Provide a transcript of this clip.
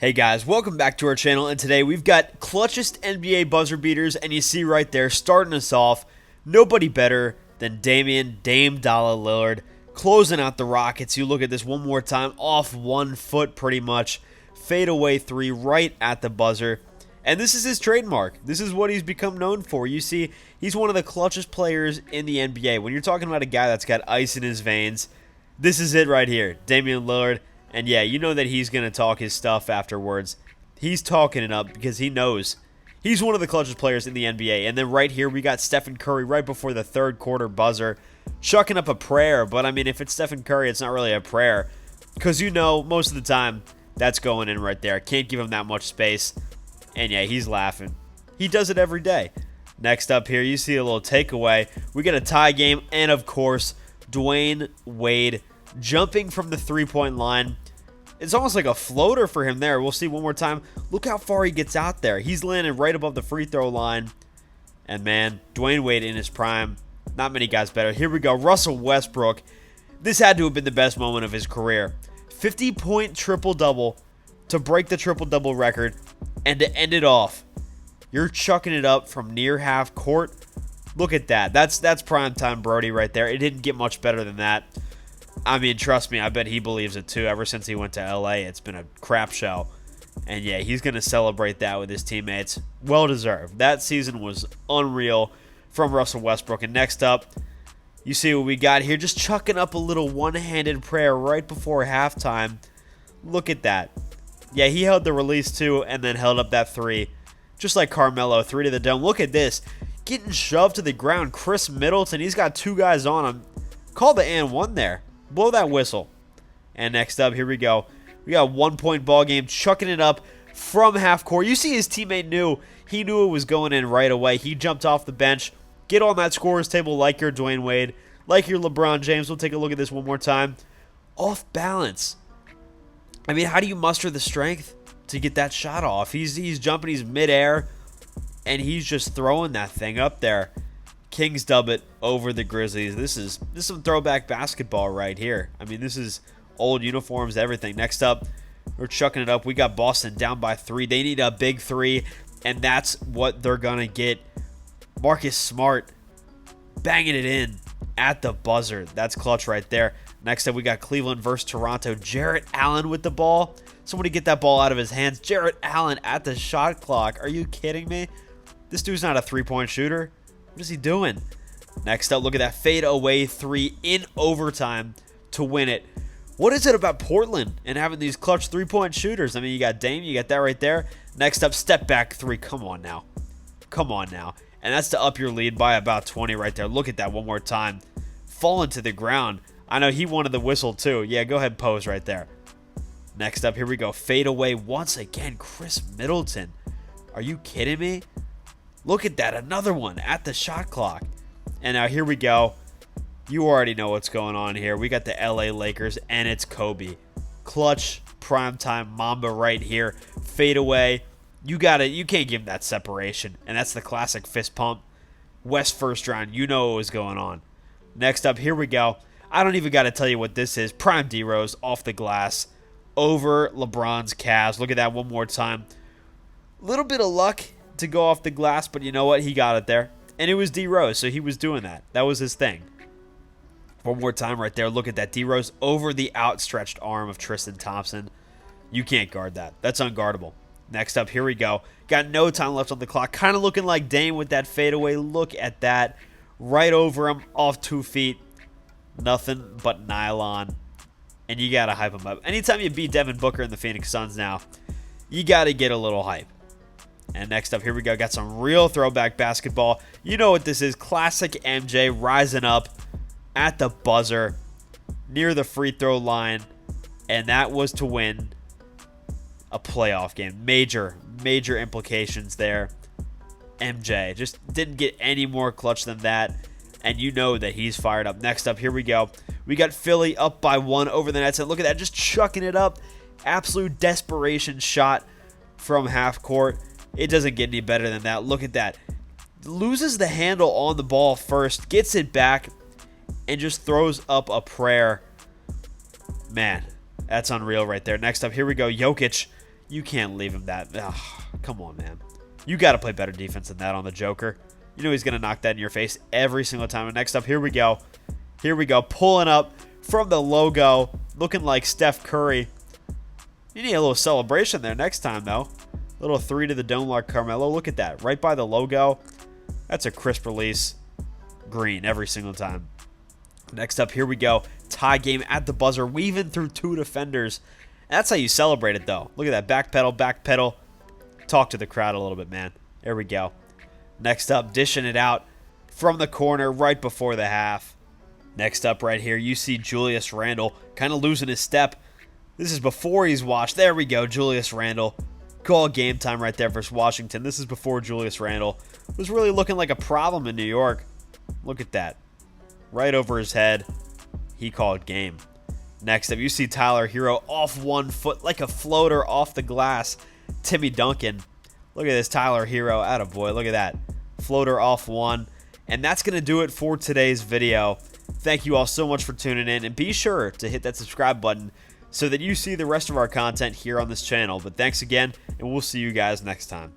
Hey guys, welcome back to our channel, and today we've got clutchest NBA buzzer beaters, and you see right there, starting us off, nobody better than Dame Dollar Lillard, closing out the Rockets. You look at this one more time, off 1 foot pretty much, fadeaway three right at the buzzer, and this is his trademark. This is what he's become known for. You see, he's one of the clutchest players in the NBA. When you're talking about a guy that's got ice in his veins, this is it right here, Damian Lillard. And yeah, you know that he's going to talk his stuff afterwards. He's talking it up because he knows he's one of the clutchest players in the NBA. And then right here, we got Stephen Curry right before the third quarter buzzer, chucking up a prayer. But I mean, if it's Stephen Curry, it's not really a prayer because you know most of the time that's going in right there. Can't give him that much space. And yeah, he's laughing. He does it every day. Next up here, you see a little takeaway. We get a tie game. And of course, Dwayne Wade jumping from the three-point line. It's almost like a floater for him there. We'll see one more time. Look how far he gets out there. He's landing right above the free throw line. And man, Dwayne Wade in his prime. Not many guys better. Here we go. Russell Westbrook. This had to have been the best moment of his career. 50-point triple-double to break the triple-double record and to end it off. You're chucking it up from near half court. Look at that. That's primetime Brody right there. It didn't get much better than that. I mean, trust me, I bet he believes it too. Ever since he went to LA, it's been a crap show. And yeah, he's going to celebrate that with his teammates. Well deserved. That season was unreal from Russell Westbrook. And next up, you see what we got here. Just chucking up a little one-handed prayer right before halftime. Look at that. Yeah, he held the release too and then held up that three. Just like Carmelo, three to the dome. Look at this. Getting shoved to the ground. Chris Middleton, he's got two guys on him. Call the and one there. Blow that whistle. And next up, here we go. We got a 1-point ball game, chucking it up from half court. You see his teammate knew. He knew it was going in right away. He jumped off the bench. Get on that scorer's table like your Dwayne Wade, like your LeBron James. We'll take a look at this one more time. Off balance. I mean, how do you muster the strength to get that shot off? He's jumping, he's midair, and he's just throwing that thing up there. Kings dub it over the Grizzlies. This is some throwback basketball right here. I mean, this is old uniforms, everything. Next up, we're chucking it up. We got Boston down by 3. They need a big 3, and that's what they're going to get. Marcus Smart banging it in at the buzzer. That's clutch right there. Next up, we got Cleveland versus Toronto. Jarrett Allen with the ball. Somebody get that ball out of his hands. Jarrett Allen at the shot clock. Are you kidding me? This dude's not a three-point shooter. What is he doing? Next up, look at that fade-away 3 in overtime to win it. What is it about Portland and having these clutch three-point shooters? I mean, you got Dame, you got that right there. Next up, step-back 3. Come on now. Come on now. And that's to up your lead by about 20 right there. Look at that one more time. Falling to the ground. I know he wanted the whistle too. Yeah, go ahead, pose right there. Next up, here we go. Fade-away once again, Chris Middleton. Are you kidding me? Look at that, another one at the shot clock. And now here we go. You already know what's going on here. We got the LA Lakers, and it's Kobe. Clutch, primetime Mamba right here. Fade away. You can't give him that separation. And that's the classic fist pump. West first round, you know what was going on. Next up, here we go. I don't even got to tell you what this is. Prime D-Rose off the glass over LeBron's Cavs. Look at that one more time. Little bit of luck to go off the glass, but you know what? He got it there. And it was D-Rose, so he was doing that. That was his thing. One more time right there. Look at that. D-Rose over the outstretched arm of Tristan Thompson. You can't guard that. That's unguardable. Next up, here we go. Got no time left on the clock. Kind of looking like Dame with that fadeaway. Look at that. Right over him, off 2 feet. Nothing but nylon. And you got to hype him up. Anytime you beat Devin Booker and the Phoenix Suns now, you got to get a little hype. And next up, here we go. Got some real throwback basketball. You know what this is. Classic MJ rising up at the buzzer near the free throw line. And that was to win a playoff game. Major implications there. MJ just didn't get any more clutch than that. And you know that he's fired up. Next up, here we go. We got Philly up by 1 over the Nets. And look at that. Just chucking it up. Absolute desperation shot from half court. It doesn't get any better than that. Look at that. Loses the handle on the ball first. Gets it back. And just throws up a prayer. Man, that's unreal right there. Next up, here we go. Jokic You can't leave him that. Ugh, come on, man. You got to play better defense than that on the Joker. You know he's going to knock that in your face every single time. And next up, here we go. Here we go. Pulling up from the logo. Looking like Steph Curry. You need a little celebration there next time, though. Little 3 to the dome like Carmelo. Look at that. Right by the logo. That's a crisp release. Green every single time. Next up, here we go. Tie game at the buzzer. Weaving through 2 defenders. That's how you celebrate it, though. Look at that. Back pedal, back pedal. Talk to the crowd a little bit, man. There we go. Next up, dishing it out from the corner right before the half. Next up right here, you see Julius Randle kind of losing his step. This is before he's washed. There we go, Julius Randle. Call game time right there versus Washington. This is before Julius Randle was really looking like a problem in New York. Look at that. Right over his head. He called game. Next up, you see Tyler Hero off 1 foot like a floater off the glass. Timmy Duncan. Look at this Tyler Hero. Attaboy. Look at that. Floater off 1. And that's going to do it for today's video. Thank you all so much for tuning in. And be sure to hit that subscribe button so that you see the rest of our content here on this channel. But thanks again, and we'll see you guys next time.